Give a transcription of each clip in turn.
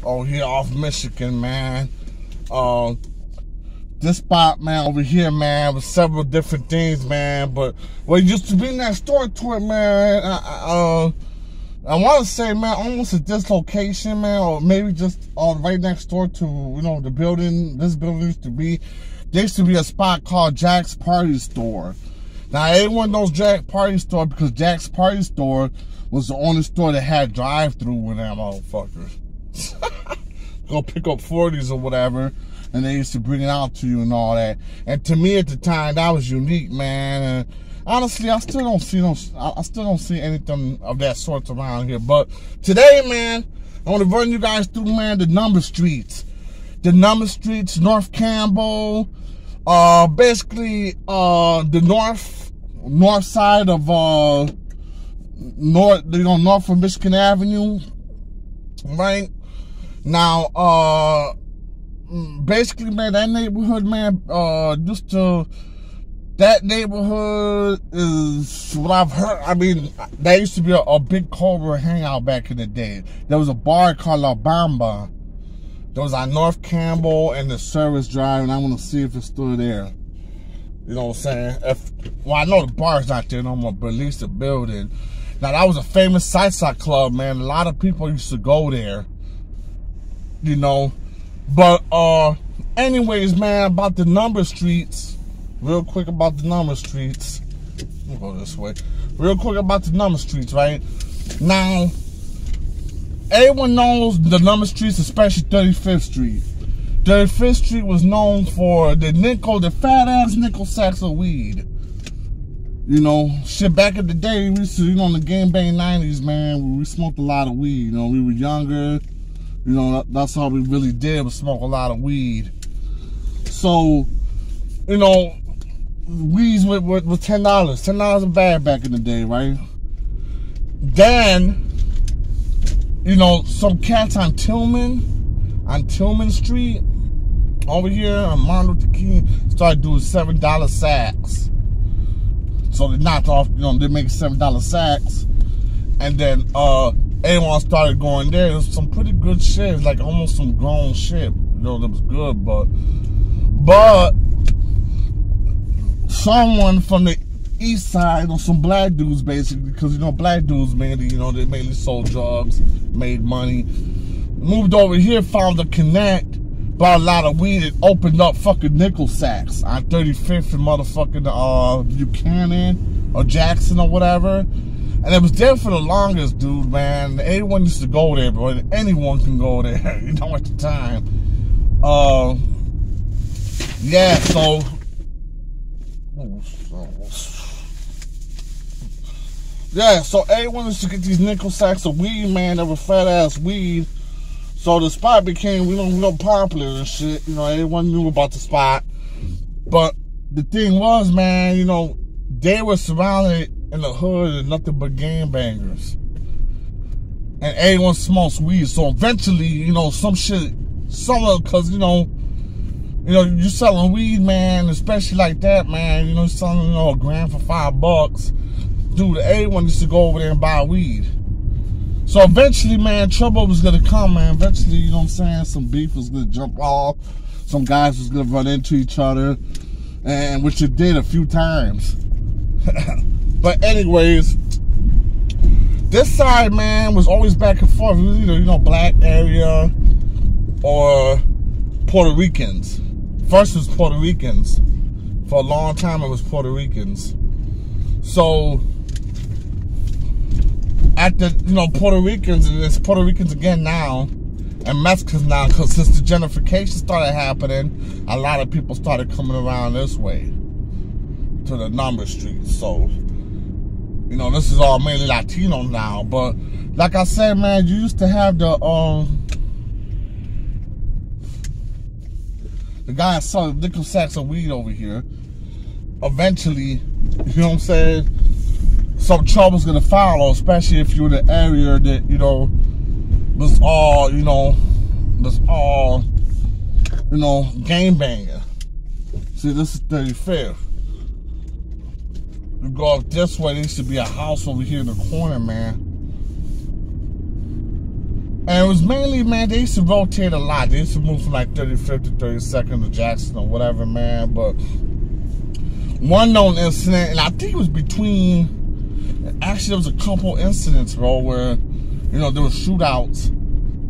over here off Michigan, man. This spot, man, over here, man, with several different things, man. But what used to be next door to it, man, I want to say, man, almost a dislocation, man, or maybe just right next door to, you know, the building. This building used to be. There used to be a spot called Jack's Party Store. Now, everyone knows Jack's Party Store because Jack's Party Store was the only store that had drive-through with them motherfuckers. Go pick up 40s or whatever, and they used to bring it out to you and all that. And to me at the time, that was unique, man. And honestly, I still don't see anything of that sort around here. But today, man, I want to run you guys through, man, the number streets. The number streets, North Campbell, basically the north side of north of Michigan Avenue, right? Now, basically, man, that neighborhood, man, that neighborhood is what I've heard. I mean, that used to be a big Cobra hangout back in the day. There was a bar called La Bamba. There was on North Campbell and the Service Drive, and I want to see if it's still there. You know what I'm saying? Well, I know the bar's not there no more, but at least the building. Now, that was a famous salsa club, man. A lot of people used to go there. You know, but anyways, man, about the number streets, real quick about the number streets. Let me go this way. Real quick about the number streets, right? Now, everyone knows the number streets, especially 35th Street. 35th Street was known for the fat ass nickel sacks of weed. You know, shit, back in the day, we used to, you know, in the game bang 90s, man, we smoked a lot of weed. You know, we were younger. You know, that's all we really did was smoke a lot of weed. So, you know, weeds with $10. $10 a bag back in the day, right? Then, you know, some cats on Tillman Street, over here on Martin Luther King, started doing $7 sacks. So they knocked off, you know, they make $7 sacks. And then, everyone started going there. It was some pretty good shit. It was like almost some grown shit. You know, that was good, but someone from the east side, you know, some black dudes basically, because, you know, black dudes mainly, you know, they mainly sold drugs, made money. Moved over here, found a connect, bought a lot of weed, and opened up fucking nickel sacks on 35th and motherfucking Buchanan or Jackson or whatever. And it was there for the longest, dude, man. Anyone used to go there, bro. Anyone can go there, you know, at the time. Yeah, so... Yeah, so everyone used to get these nickel sacks of weed, man. That were fat-ass weed. So the spot became, you know, real popular and shit. You know, everyone knew about the spot. But the thing was, man, you know, they were surrounded in the hood and nothing but gangbangers. And everyone smokes weed. So eventually, you know, because, you know, you're selling weed, man, especially like that, man. You know, selling, you know, a gram for $5. Dude, everyone used to go over there and buy weed. So eventually, man, trouble was gonna come, man. Eventually, you know what I'm saying, some beef was gonna jump off. Some guys was gonna run into each other. And which it did a few times. But anyways, this side, man, was always back and forth. It was either, you know, black area or Puerto Ricans. First it was Puerto Ricans. For a long time it was Puerto Ricans. So at the, you know, Puerto Ricans, and it's Puerto Ricans again now, and Mexicans now, because since the gentrification started happening, a lot of people started coming around this way to the number streets. So, you know, this is all mainly Latino now. But like I said, man, you used to have the guy selling nickel sacks of weed over here. Eventually, you know what I'm saying, some trouble's gonna follow, especially if you're in the area that, you know, was all, you know, gang banging. See, this is 35th. You go up this way, there used to be a house over here in the corner, man. And it was mainly, man, they used to rotate a lot. They used to move from like 35th to 32nd to Jackson or whatever, man. But one known incident, and I think it was between, actually there was a couple incidents, bro, where, you know, there were shootouts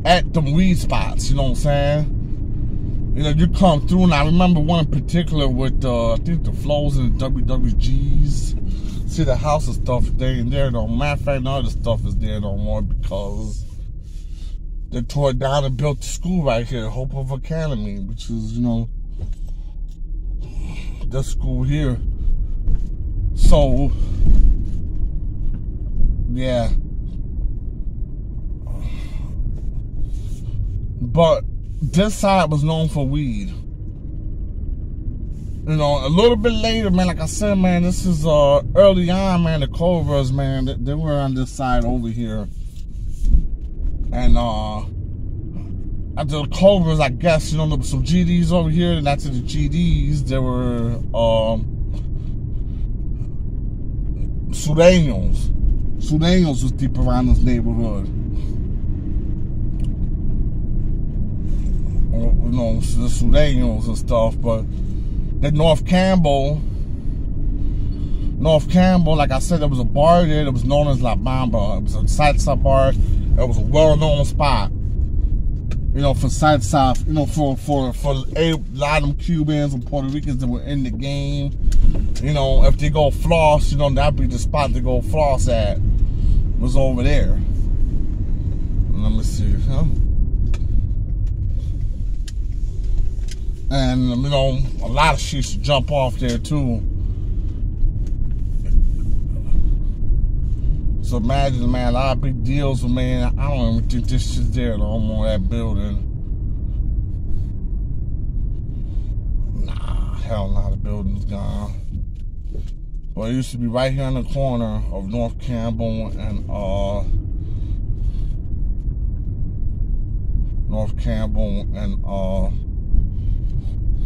at them weed spots, you know what I'm saying? You know, you come through, and I remember one in particular with, I think the Flows and the WWGs. See, the house and stuff, they ain't there no more. Matter of fact, none of the stuff is there no more because they tore it down and built the school right here, Hope of Academy, which is, you know, the school here. So, yeah. But this side was known for weed. You know, a little bit later, man, like I said, man, this is early on, man, the Cobras, man, they were on this side over here. And after the Cobras, I guess, you know, there were some GDs over here, and after the GDs, there were Sureños. Sureños was deep around this neighborhood. You know, the Sureños and stuff, but the North Campbell, like I said, there was a bar there that was known as La Bamba. It was a salsa bar. It was a well-known spot, you know, for salsa, you know, for a lot of them Cubans and Puerto Ricans that were in the game. You know, if they go floss, you know, that'd be the spot to go floss at, was over there. Let me see, huh? And, you know, a lot of shit used to jump off there, too. So imagine, man, a lot of big deals, man. I don't even think this shit's there no more, that building. Nah, hell no, the building's gone. Well, it used to be right here on the corner of North Campbell and,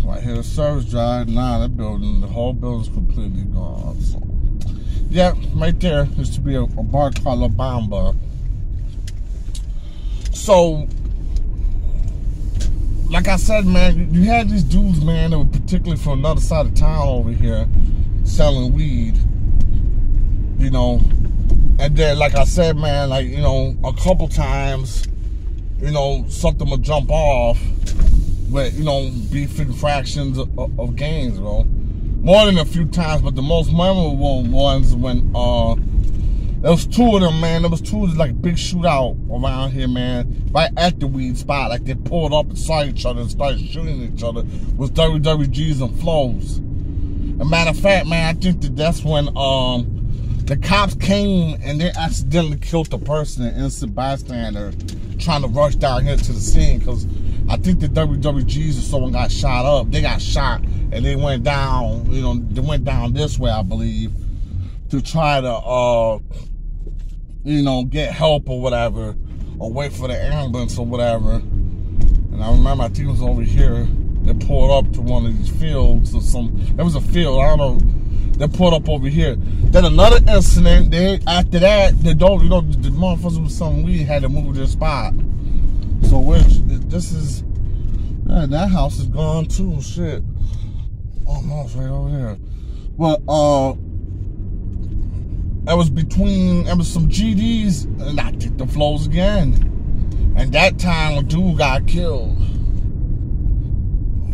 right here, the service drive. Nah, that building, the whole building's completely gone. So, yeah, right there used to be a bar called La Bamba. So, like I said, man, you had these dudes, man, that were particularly from another side of town over here selling weed, you know. And then, like I said, man, like, you know, a couple times, you know, something would jump off with, you know, beef infractions of gangs, bro. More than a few times, but the most memorable ones when there was two of them, man. There was two, like, big shootout around here, man. Right at the weed spot. Like, they pulled up and saw each other and started shooting each other with WWGs and Flows. As a matter of fact, man, I think that's when the cops came and they accidentally killed the person, an innocent bystander, trying to rush down here to the scene, because I think the WWGs or someone got shot up. They got shot and they went down, you know, they went down this way, I believe, to try to, you know, get help or whatever, or wait for the ambulance or whatever. And I remember, I think it was over here, they pulled up to one of these fields or it was a field, I don't know. They pulled up over here. Then another incident, after that, they don't, you know, the motherfuckers with some weed had to move their spot. So this is, yeah, that house is gone too, shit. Almost right over there. But, it was some GDs, and I think the Flows again. And that time a dude got killed.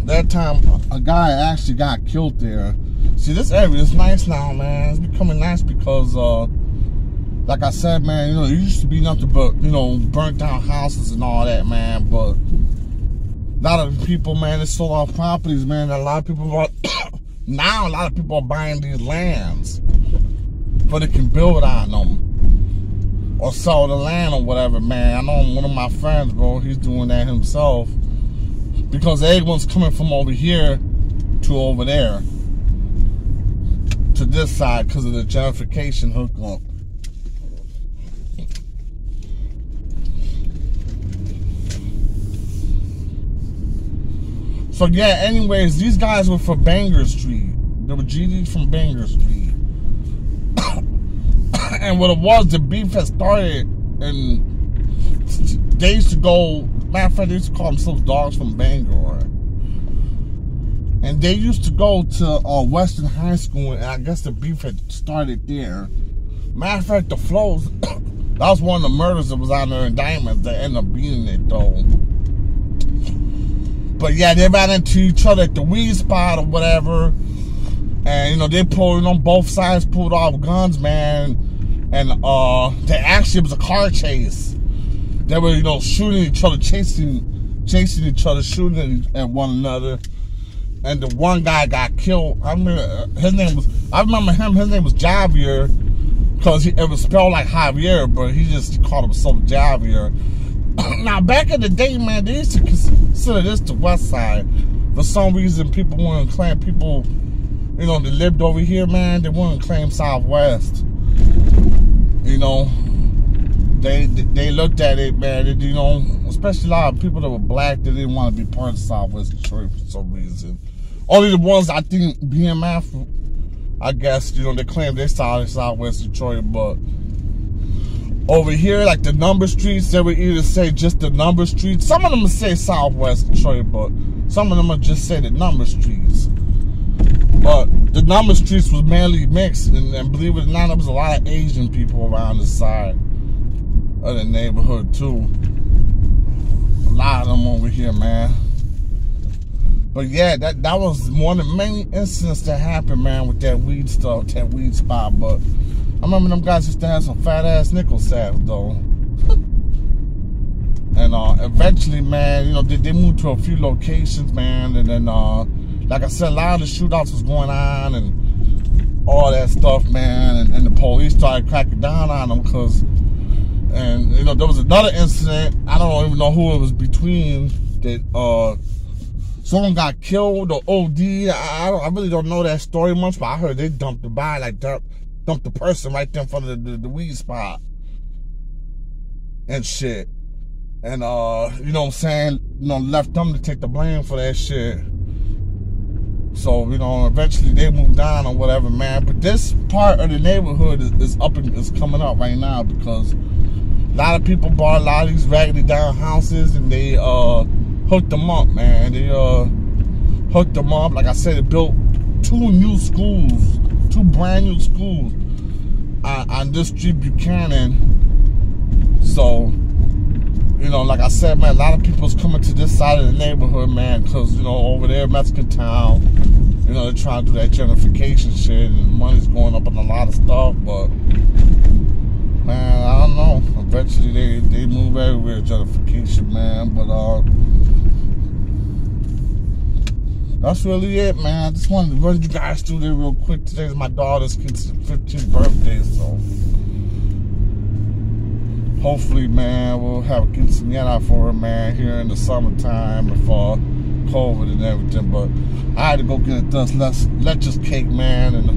That time a guy actually got killed there. See, this area is nice now, man. It's becoming nice because, like I said, man, you know, it used to be nothing but, you know, burnt down houses and all that, man. But a lot of people, man, they sold off properties, man. A lot of people bought, now a lot of people are buying these lands so they can build on them or sell the land or whatever, man. I know one of my friends, bro, he's doing that himself because everyone's coming from over here to over there, to this side, because of the gentrification hookup. So yeah, anyways, these guys were from Banger Street. They were GDs from Banger Street. And what it was, the beef had started in they used to go, matter of fact, they used to call themselves Dogs from Bangor. And they used to go to Western High School, and I guess the beef had started there. Matter of fact, the Flows, that was one of the murders that was on their indictments that ended up being it, though. But yeah, they ran into each other at the weed spot or whatever. And, you know, they pulled, you know, both sides pulled off guns, man. And they actually, it was a car chase. They were, you know, shooting each other, chasing each other, shooting at one another. And the one guy got killed. I remember his name was Javier, because it was spelled like Javier, but he just called himself Javier. Now, back in the day, man, they used to consider this the West Side. For some reason, people wouldn't claim, people, you know, that lived over here, man, they wouldn't claim Southwest. You know, they looked at it, man, you know, especially a lot of people that were black, they didn't want to be part of Southwest Detroit for some reason. Only the ones, I think, BMF, I guess, you know, they claim they started Southwest Detroit, but over here, like the number streets, they would either say just the number streets. Some of them would say Southwest Detroit, but some of them would just say the number streets. But the number streets was mainly mixed, and believe it or not, there was a lot of Asian people around the side of the neighborhood too. A lot of them over here, man. But yeah, that was one of the many incidents that happened, man, with that weed stuff, that weed spot. But I remember them guys used to have some fat ass nickel sacks though. And eventually, man, you know, they moved to a few locations, man, and then like I said, a lot of the shootouts was going on and all that stuff, man, and the police started cracking down on them because, and you know, there was another incident, I don't even know who it was between, that someone got killed or OD. I really don't know that story much, but I heard they dumped the body, like dumped the person right there in front of the weed spot and shit. And you know what I'm saying, you know, left them to take the blame for that shit. So, you know, eventually they moved on or whatever, man. But this part of the neighborhood is coming up right now because a lot of people bought a lot of these raggedy down houses and they hooked them up, man. They hooked them up. Like I said, they built two brand new schools on this street, Buchanan. So, you know, like I said, man, a lot of people's coming to this side of the neighborhood, man, because, you know, over there, Mexican Town, you know, they're trying to do that gentrification shit, and money's going up on a lot of stuff, but, man, I don't know. Eventually, they move everywhere, gentrification, man, but, that's really it, man. I just wanted to run you guys through there real quick. Today's my daughter's 15th birthday, so hopefully, man, we'll have a quinceañera for her, man, here in the summertime before COVID and everything. But I had to go get a Let's cake, man, and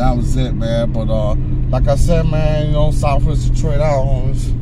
that was it, man. But like I said, man, you know, Southwest Detroit out, homies.